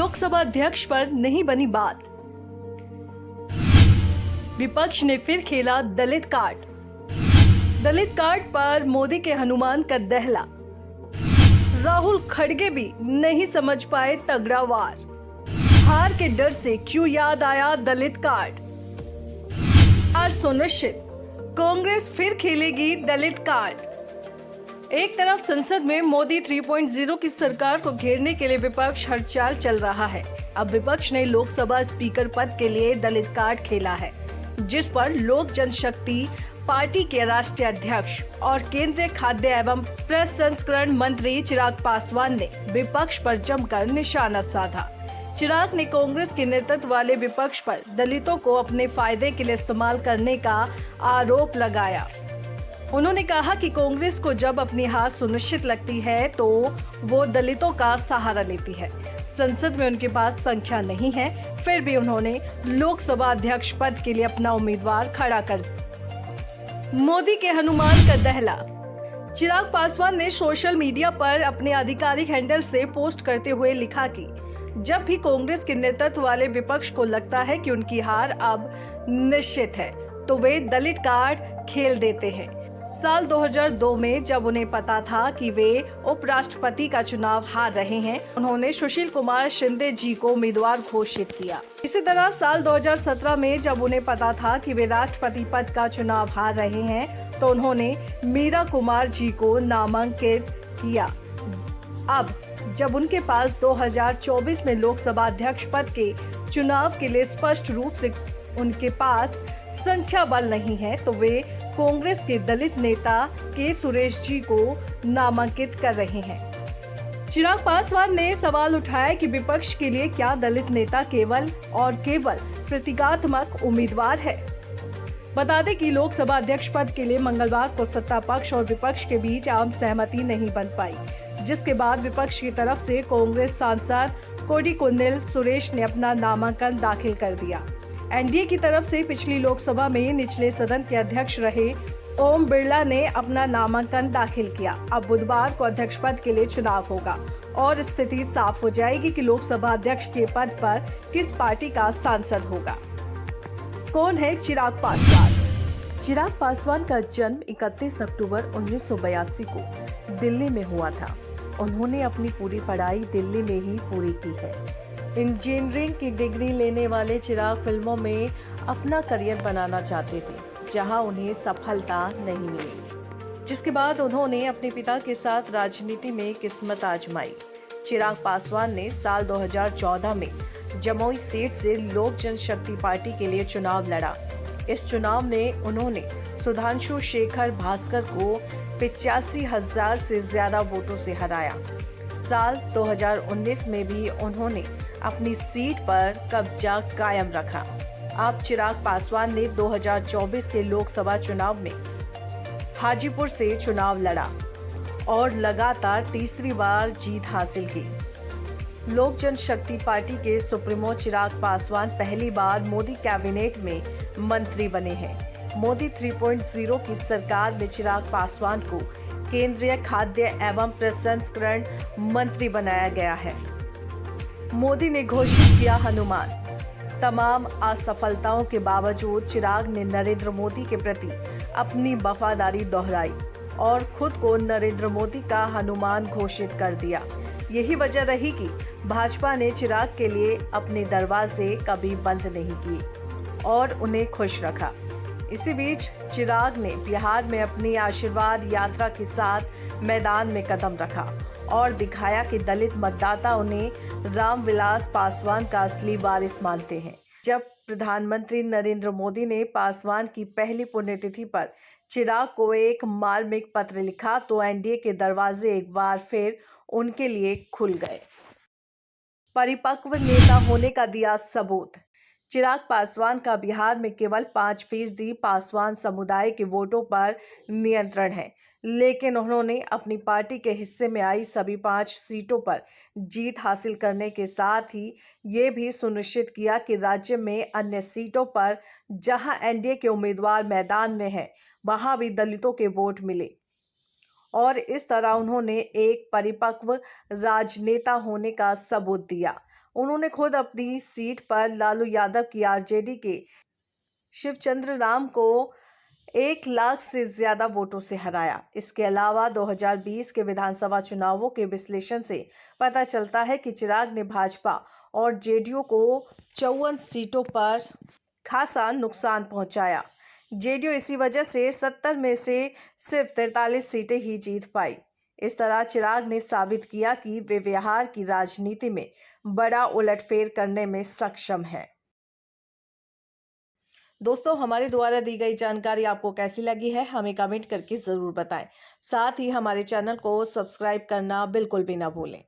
लोकसभा अध्यक्ष पर नहीं बनी बात। विपक्ष ने फिर खेला दलित कार्ड। दलित कार्ड पर मोदी के हनुमान का दहला। राहुल खड़गे भी नहीं समझ पाए तगड़ा वार। हार के डर से क्यों याद आया दलित कार्ड। हार सुनिश्चित, कांग्रेस फिर खेलेगी दलित कार्ड। एक तरफ संसद में मोदी 3.0 की सरकार को घेरने के लिए विपक्ष हर चाल चल रहा है। अब विपक्ष ने लोकसभा स्पीकर पद के लिए दलित कार्ड खेला है, जिस पर लोक जनशक्ति पार्टी के राष्ट्रीय अध्यक्ष और केंद्रीय खाद्य एवं प्रसंस्करण मंत्री चिराग पासवान ने विपक्ष पर जमकर निशाना साधा। चिराग ने कांग्रेस के नेतृत्व वाले विपक्ष पर दलितों को अपने फायदे के लिए इस्तेमाल करने का आरोप लगाया। उन्होंने कहा कि कांग्रेस को जब अपनी हार सुनिश्चित लगती है तो वो दलितों का सहारा लेती है। संसद में उनके पास संख्या नहीं है, फिर भी उन्होंने लोकसभा अध्यक्ष पद के लिए अपना उम्मीदवार खड़ा कर दिया। मोदी के हनुमान का दहला। चिराग पासवान ने सोशल मीडिया पर अपने आधिकारिक हैंडल से पोस्ट करते हुए लिखा कि जब भी कांग्रेस के नेतृत्व वाले विपक्ष को लगता है कि उनकी हार अब निश्चित है तो वे दलित कार्ड खेल देते हैं। साल 2002 में जब उन्हें पता था कि वे उपराष्ट्रपति का चुनाव हार रहे हैं, उन्होंने सुशील कुमार शिंदे जी को उम्मीदवार घोषित किया। इसी तरह साल 2017 में जब उन्हें पता था कि वे राष्ट्रपति पद का चुनाव हार रहे हैं, तो उन्होंने मीरा कुमार जी को नामांकित किया। अब जब उनके पास 2024 में लोकसभा अध्यक्ष पद के चुनाव के लिए स्पष्ट रूप से उनके पास संख्या बल नहीं है, तो वे कांग्रेस के दलित नेता के सुरेश जी को नामांकित कर रहे हैं। चिराग पासवान ने सवाल उठाया कि विपक्ष के लिए क्या दलित नेता केवल और केवल प्रतीकात्मक उम्मीदवार है। बता दें कि लोकसभा अध्यक्ष पद के लिए मंगलवार को सत्ता पक्ष और विपक्ष के बीच आम सहमति नहीं बन पाई, जिसके बाद विपक्ष की तरफ से कांग्रेस सांसद कोडिकुन्नील सुरेश ने अपना नामांकन दाखिल कर दिया। एनडीए की तरफ से पिछली लोकसभा में निचले सदन के अध्यक्ष रहे ओम बिरला ने अपना नामांकन दाखिल किया। अब बुधवार को अध्यक्ष पद के लिए चुनाव होगा और स्थिति साफ हो जाएगी कि लोकसभा अध्यक्ष के पद पर किस पार्टी का सांसद होगा। कौन है चिराग पासवान? चिराग पासवान का जन्म 31 अक्टूबर 1982 को दिल्ली में हुआ था। उन्होंने अपनी पूरी पढ़ाई दिल्ली में ही पूरी की है। इंजीनियरिंग की डिग्री लेने वाले चिराग फिल्मों में अपना करियर बनाना चाहते थे, जहां उन्हें सफलता नहीं मिली, जिसके बाद उन्होंने अपने पिता के साथ राजनीति में किस्मत आजमाई। चिराग पासवान ने साल 2014 में जमुई सीट से लोक जनशक्ति पार्टी के लिए चुनाव लड़ा। इस चुनाव में उन्होंने सुधांशु शेखर भास्कर को 85,000 से ज्यादा वोटों से हराया। साल 2019 में भी उन्होंने अपनी सीट पर कब्जा कायम रखा। अब चिराग पासवान ने 2024 के लोकसभा चुनाव में हाजीपुर से चुनाव लड़ा और लगातार तीसरी बार जीत हासिल की। लोक जनशक्ति पार्टी के सुप्रीमो चिराग पासवान पहली बार मोदी कैबिनेट में मंत्री बने हैं। मोदी 3.0 की सरकार में चिराग पासवान को केंद्रीय खाद्य एवं प्रसंस्करण मंत्री बनाया गया है। मोदी ने घोषित किया हनुमान। तमाम असफलताओं के बावजूद चिराग ने नरेंद्र मोदी के प्रति अपनी वफादारी दोहराई और खुद को नरेंद्र मोदी का हनुमान घोषित कर दिया। यही वजह रही कि भाजपा ने चिराग के लिए अपने दरवाजे कभी बंद नहीं किए और उन्हें खुश रखा। इसी बीच चिराग ने बिहार में अपनी आशीर्वाद यात्रा के साथ मैदान में कदम रखा और दिखाया कि दलित मतदाता उन्हें रामविलास पासवान का असली वारिस मानते हैं। जब प्रधानमंत्री नरेंद्र मोदी ने पासवान की पहली पुण्यतिथि पर चिराग को एक मार्मिक पत्र लिखा तो एनडीए के दरवाजे एक बार फिर उनके लिए खुल गए। परिपक्व नेता होने का दिया सबूत। चिराग पासवान का बिहार में केवल 5% पासवान समुदाय के वोटों पर नियंत्रण है, लेकिन उन्होंने अपनी पार्टी के हिस्से में आई सभी 5 सीटों पर जीत हासिल करने के साथ ही ये भी सुनिश्चित किया कि राज्य में अन्य सीटों पर जहां एनडीए के उम्मीदवार मैदान में हैं, वहां भी दलितों के वोट मिले और इस तरह उन्होंने एक परिपक्व राजनेता होने का सबूत दिया। उन्होंने खुद अपनी सीट पर लालू यादव की आरजेडी के शिवचंद्र राम को 1 लाख से ज्यादा वोटों से हराया। इसके अलावा 2020 के विधानसभा चुनावों के विश्लेषण से पता चलता है कि चिराग ने भाजपा और जेडीयू को 54 सीटों पर खासा नुकसान पहुंचाया। जेडीयू इसी वजह से 70 में से सिर्फ 43 सीटें ही जीत पाई। इस तरह चिराग ने साबित किया कि वे बिहार की राजनीति में बड़ा उलटफेर करने में सक्षम हैं। दोस्तों, हमारे द्वारा दी गई जानकारी आपको कैसी लगी है, हमें कमेंट करके ज़रूर बताएं। साथ ही हमारे चैनल को सब्सक्राइब करना बिल्कुल भी ना भूलें।